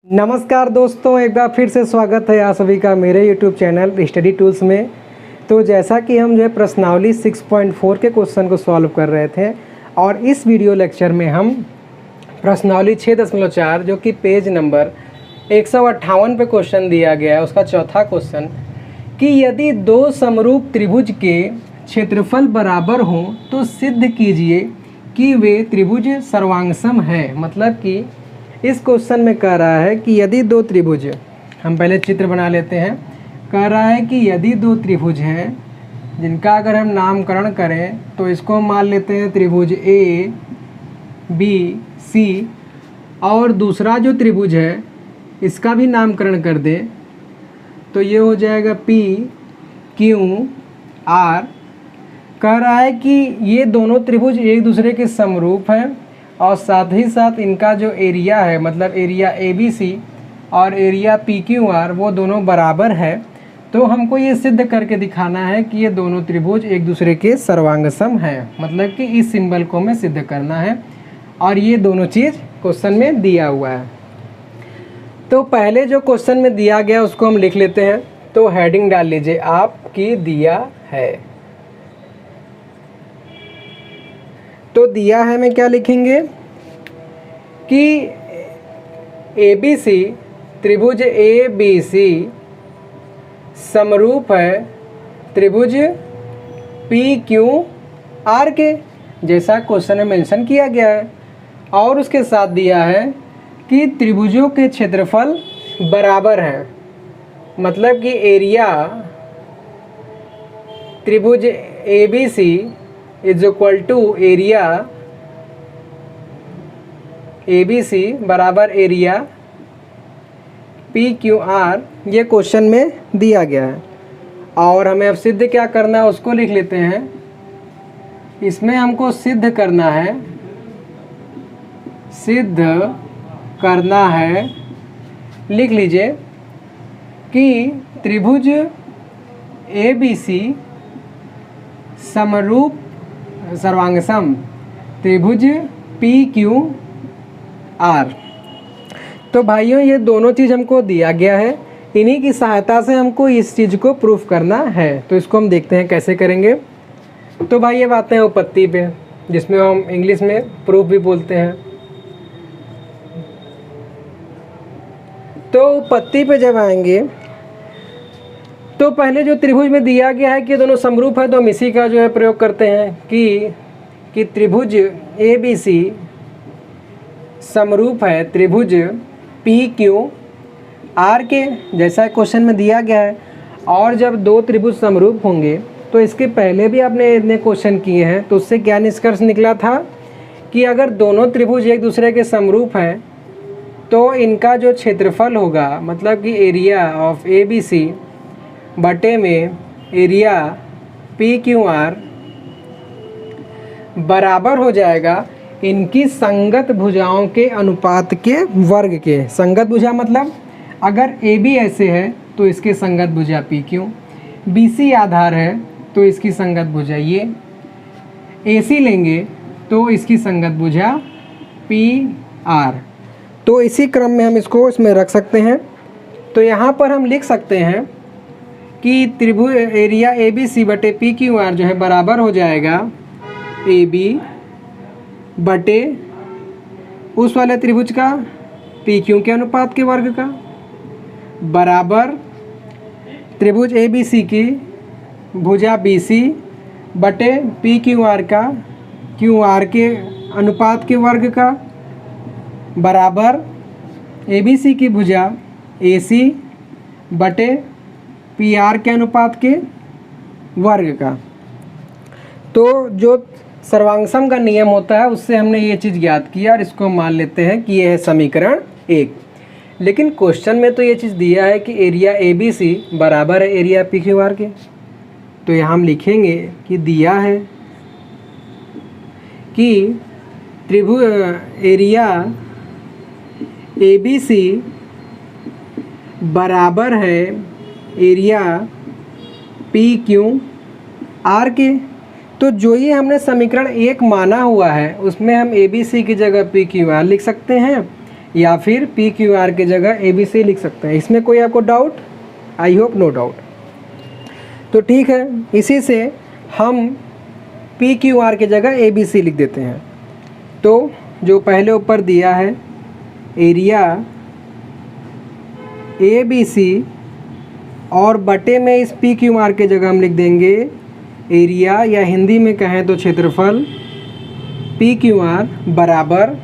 नमस्कार दोस्तों, एक बार फिर से स्वागत है आप सभी का मेरे YouTube चैनल स्टडी टूल्स में। तो जैसा कि हम प्रश्नावली 6.4 के क्वेश्चन को सॉल्व कर रहे थे और इस वीडियो लेक्चर में हम प्रश्नावली 6.4 जो कि पेज नंबर 158 पे क्वेश्चन दिया गया है, उसका चौथा क्वेश्चन कि यदि दो समरूप त्रिभुज के क्षेत्रफल बराबर हों तो सिद्ध कीजिए कि वे त्रिभुज सर्वांगसम है। मतलब कि इस क्वेश्चन में कह रहा है कि यदि दो त्रिभुज, हम पहले चित्र बना लेते हैं। कह रहा है कि यदि दो त्रिभुज हैं जिनका अगर हम नामकरण करें तो इसको हम मान लेते हैं त्रिभुज ए बी सी, और दूसरा जो त्रिभुज है इसका भी नामकरण कर दे तो ये हो जाएगा पी क्यू आर। कह रहा है कि ये दोनों त्रिभुज एक दूसरे के समरूप हैं और साथ ही साथ इनका जो एरिया है, मतलब एरिया ए बी सी और एरिया पी क्यू आर, वो दोनों बराबर है। तो हमको ये सिद्ध करके दिखाना है कि ये दोनों त्रिभुज एक दूसरे के सर्वांगसम हैं। मतलब कि इस सिंबल को हमें सिद्ध करना है और ये दोनों चीज़ क्वेश्चन में दिया हुआ है। तो पहले जो क्वेश्चन में दिया गया उसको हम लिख लेते हैं। तो हेडिंग डाल लीजिए आपकी दिया है। तो दिया है में क्या लिखेंगे कि ए बी सी त्रिभुज ए बी सी समरूप है त्रिभुज पी क्यू आर के, जैसा क्वेश्चन में मेंशन किया गया है। और उसके साथ दिया है कि त्रिभुजों के क्षेत्रफल बराबर हैं। मतलब कि एरिया त्रिभुज A B C is equal to area A B C बराबर एरिया पी क्यू आर, ये क्वेश्चन में दिया गया है। और हमें अब सिद्ध क्या करना है उसको लिख लेते हैं। इसमें हमको सिद्ध करना है, लिख लीजिए कि त्रिभुज ए बी सी समरूप सर्वांगसम त्रिभुज पी क्यू आर। तो भाइयों ये दोनों चीज़ हमको दिया गया है, इन्हीं की सहायता से हमको इस चीज़ को प्रूफ करना है। तो इसको हम देखते हैं कैसे करेंगे। तो भाई ये बातें हैं उपपत्ति पे, जिसमें हम इंग्लिश में प्रूफ भी बोलते हैं। तो उपपत्ति पे जब आएंगे तो पहले जो त्रिभुज में दिया गया है कि दोनों समरूप है, तो हम इसी का जो है प्रयोग करते हैं कि त्रिभुज ए बी सी समरूप है त्रिभुज पी क्यू आर के, जैसा क्वेश्चन में दिया गया है। और जब दो त्रिभुज समरूप होंगे तो इसके पहले भी आपने इतने क्वेश्चन किए हैं, तो उससे क्या निष्कर्ष निकला था कि अगर दोनों त्रिभुज एक दूसरे के समरूप हैं तो इनका जो क्षेत्रफल होगा, मतलब कि area of A B C बटे में एरिया पी क्यू आर बराबर हो जाएगा इनकी संगत भुजाओं के अनुपात के वर्ग के। संगत भुजा मतलब अगर ए बी ऐसे है तो इसकी संगत भुजा पी क्यू, बी सी आधार है तो इसकी संगत भुजा ये, ए सी लेंगे तो इसकी संगत भुजा पी आर। तो इसी क्रम में हम इसको इसमें रख सकते हैं। तो यहाँ पर हम लिख सकते हैं कि त्रिभुज एरिया ए बी सी बटे पी क्यू आर जो है बराबर हो जाएगा ए बी बटे उस वाले त्रिभुज का पी क्यू के अनुपात के वर्ग का, बराबर त्रिभुज ए बी सी की भुजा बी सी बटे पी क्यू आर का क्यू आर के अनुपात के वर्ग का, बराबर ए बी सी की भुजा ए सी बटे पी आर के अनुपात के वर्ग का। तो जो सर्वांगसम का नियम होता है उससे हमने ये चीज़ ज्ञात किया और इसको मान लेते हैं कि यह है समीकरण 1। लेकिन क्वेश्चन में तो ये चीज़ दिया है कि एरिया ए बी सी बराबर है एरिया पी क्यू आर के। तो यहाँ हम लिखेंगे कि दिया है कि त्रिभुज एरिया ए बी सी बराबर है एरिया पी क्यू आर के। तो जो ये हमने समीकरण 1 माना हुआ है उसमें हम ए बी सी की जगह पी क्यू आर लिख सकते हैं। या फिर पी क्यू आर की जगह ए बी सी लिख सकते हैं। इसमें कोई आपको doubt? I hope no doubt. तो ठीक है, इसी से हम पी क्यू आर की जगह ए बी सी लिख देते हैं। तो जो पहले ऊपर दिया है एरिया ए बी सी और बटे में इस पी क्यू आर की जगह हम लिख देंगे एरिया, या हिंदी में कहें तो क्षेत्रफल पी क्यू आर बराबर,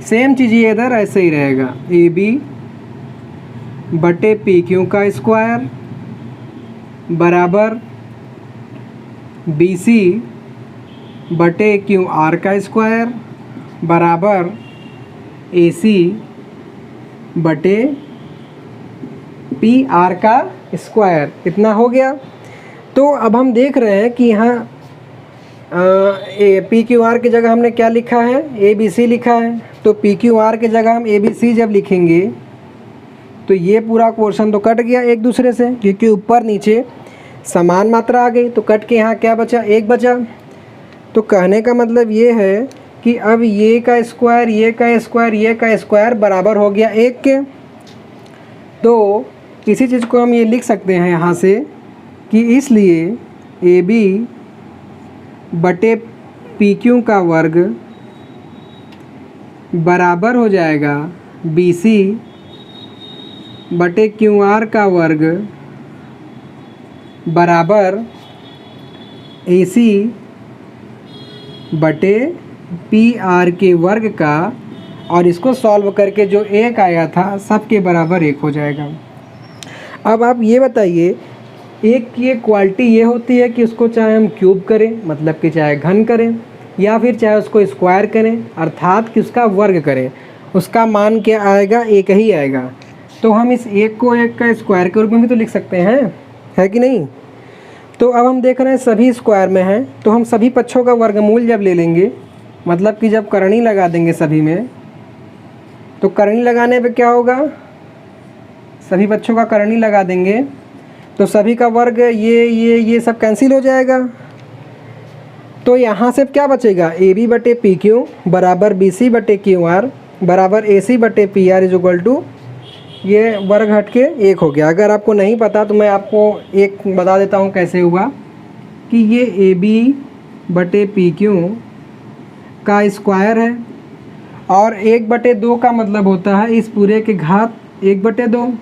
सेम चीज़ ये इधर ऐसे ही रहेगा, ए बी बटे पी क्यू का स्क्वायर बराबर बी सी बटे क्यू आर का स्क्वायर बराबर ए सी बटे पी आर का स्क्वायर। इतना हो गया। तो अब हम देख रहे हैं कि यहाँ पी क्यू आर की जगह हमने क्या लिखा है? ए बी सी लिखा है। तो पी क्यू आर की जगह हम ए बी सी जब लिखेंगे तो ये पूरा पोर्शन तो कट गया एक दूसरे से, क्योंकि ऊपर नीचे समान मात्रा आ गई। तो कट के यहाँ क्या बचा? एक बचा। तो कहने का मतलब ये है कि अब ये का स्क्वायर, ये का स्क्वायर, ये का स्क्वायर बराबर हो गया एक के। तो इसी चीज़ को हम ये लिख सकते हैं यहाँ से कि इसलिए ए बी बटे पी क्यू का वर्ग बराबर हो जाएगा बी सी बटे क्यू आर का वर्ग बराबर ए सी बटे पी आर के वर्ग का, और इसको सॉल्व करके जो एक आया था सबके बराबर एक हो जाएगा। अब आप ये बताइए, एक की एक क्वालिटी ये होती है कि उसको चाहे हम क्यूब करें, मतलब कि चाहे घन करें, या फिर चाहे उसको स्क्वायर करें, अर्थात कि उसका वर्ग करें, उसका मान क्या आएगा? एक ही आएगा। तो हम इस एक को एक का स्क्वायर के रूप में भी तो लिख सकते हैं, है कि नहीं? तो अब हम देख रहे हैं सभी स्क्वायर में हैं, तो हम सभी पक्षों का वर्गमूल जब ले लेंगे, मतलब कि जब करनी लगा देंगे सभी में, तो करनी लगाने पे क्या होगा? सभी पक्षों का करनी लगा देंगे तो सभी का वर्ग ये सब कैंसिल हो जाएगा। तो यहाँ से क्या बचेगा? ए बी बटे पी क्यू बराबर बी सी बटे क्यू आर बराबर ए सी बटे P R is equal to, ये वर्ग हट के एक हो गया। अगर आपको नहीं पता तो मैं आपको एक बता देता हूँ कैसे हुआ, कि ये ए बी बटे पी क्यू का स्क्वायर है, और 1/2 का मतलब होता है इस पूरे के घात 1/2,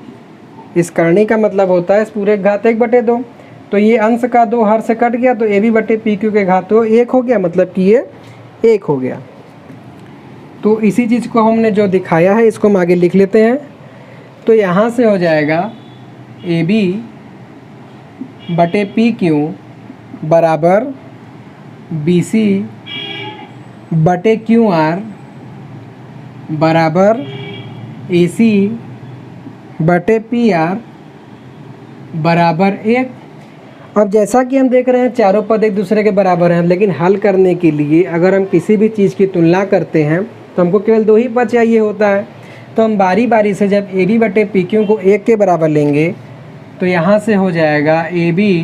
इस करनी का मतलब होता है इस पूरे के घात 1/2। तो ये अंश का 2 हर से कट गया, तो ए बी बटे पी क्यू के घात तो 1 हो गया, मतलब कि ये 1 हो गया। तो इसी चीज़ को हमने जो दिखाया है इसको हम आगे लिख लेते हैं। तो यहाँ से हो जाएगा ए बी बटे पी क्यू बराबर बी सी बटे क्यू आर बराबर ए सी बटे पी आर बराबर 1। अब जैसा कि हम देख रहे हैं चारों पद एक दूसरे के बराबर हैं, लेकिन हल करने के लिए अगर हम किसी भी चीज़ की तुलना करते हैं तो हमको केवल 2 ही पद चाहिए होता है। तो हम बारी बारी से जब ए बी बटे पी क्यू को 1 के बराबर लेंगे तो यहाँ से हो जाएगा ए बी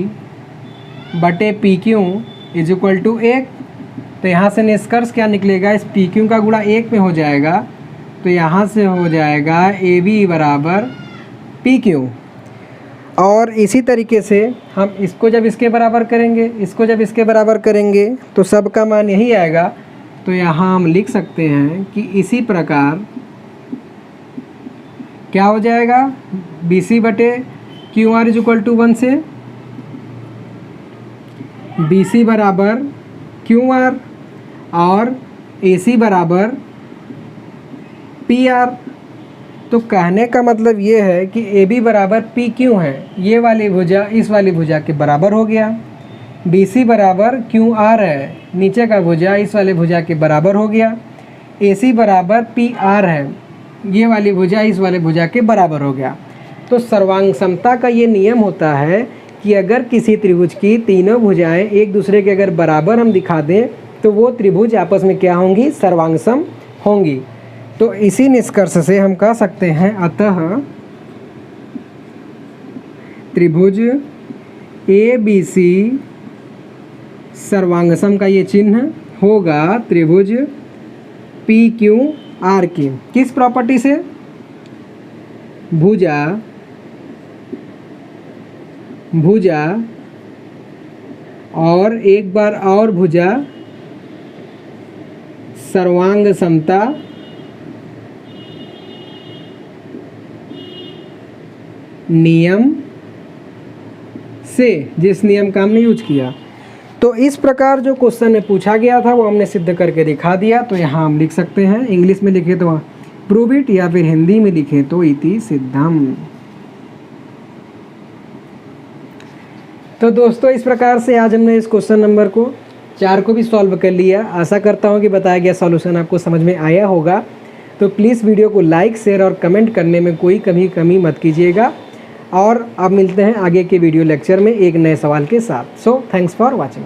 बटे P Q is equal to 1। तो यहाँ से निष्कर्ष क्या निकलेगा? इस पी क्यू का गुणा 1 में हो जाएगा, तो यहाँ से हो जाएगा ए बी बराबर पी क्यू। और इसी तरीके से हम इसको जब इसके बराबर करेंगे, इसको जब इसके बराबर करेंगे तो सब का मान यही आएगा। तो यहाँ हम लिख सकते हैं कि इसी प्रकार क्या हो जाएगा? बी सी बटे Q R is equal to 1 से बी सी बराबर क्यू आर और ए सी बराबर पी आर। तो कहने का मतलब ये है कि ए बी बराबर पी क्यू है, ये वाली भुजा इस वाली भुजा के बराबर हो गया। बी सी बराबर क्यू आर है, नीचे का भुजा इस वाले भुजा के बराबर हो गया। ए सी बराबर पी आर है, ये वाली भुजा इस वाले भुजा के बराबर हो गया। तो सर्वांग समता का ये नियम होता है कि अगर किसी त्रिभुज की तीनों भुजाएं एक दूसरे के अगर बराबर हम दिखा दें तो वो त्रिभुज आपस में क्या होंगी? सर्वांगसम होंगी। तो इसी निष्कर्ष से हम कह सकते हैं अतः त्रिभुज ए बी सी सर्वांगसम का ये चिन्ह होगा त्रिभुज पी क्यू आर की किस प्रॉपर्टी से? भुजा भुजा और एक बार और भुजा सर्वांग समता नियम से, जिस नियम का हमने यूज किया। तो इस प्रकार जो क्वेश्चन में पूछा गया था वो हमने सिद्ध करके दिखा दिया। तो यहाँ हम लिख सकते हैं, इंग्लिश में लिखे तो प्रूव इट, या फिर हिंदी में लिखे तो इति सिद्धम। तो दोस्तों इस प्रकार से आज हमने इस क्वेश्चन नंबर 4 को भी सॉल्व कर लिया। आशा करता हूँ कि बताया गया सॉल्यूशन आपको समझ में आया होगा। तो प्लीज़ वीडियो को लाइक, शेयर और कमेंट करने में कोई कमी मत कीजिएगा। और अब मिलते हैं आगे के वीडियो लेक्चर में एक नए सवाल के साथ। So thanks for watching.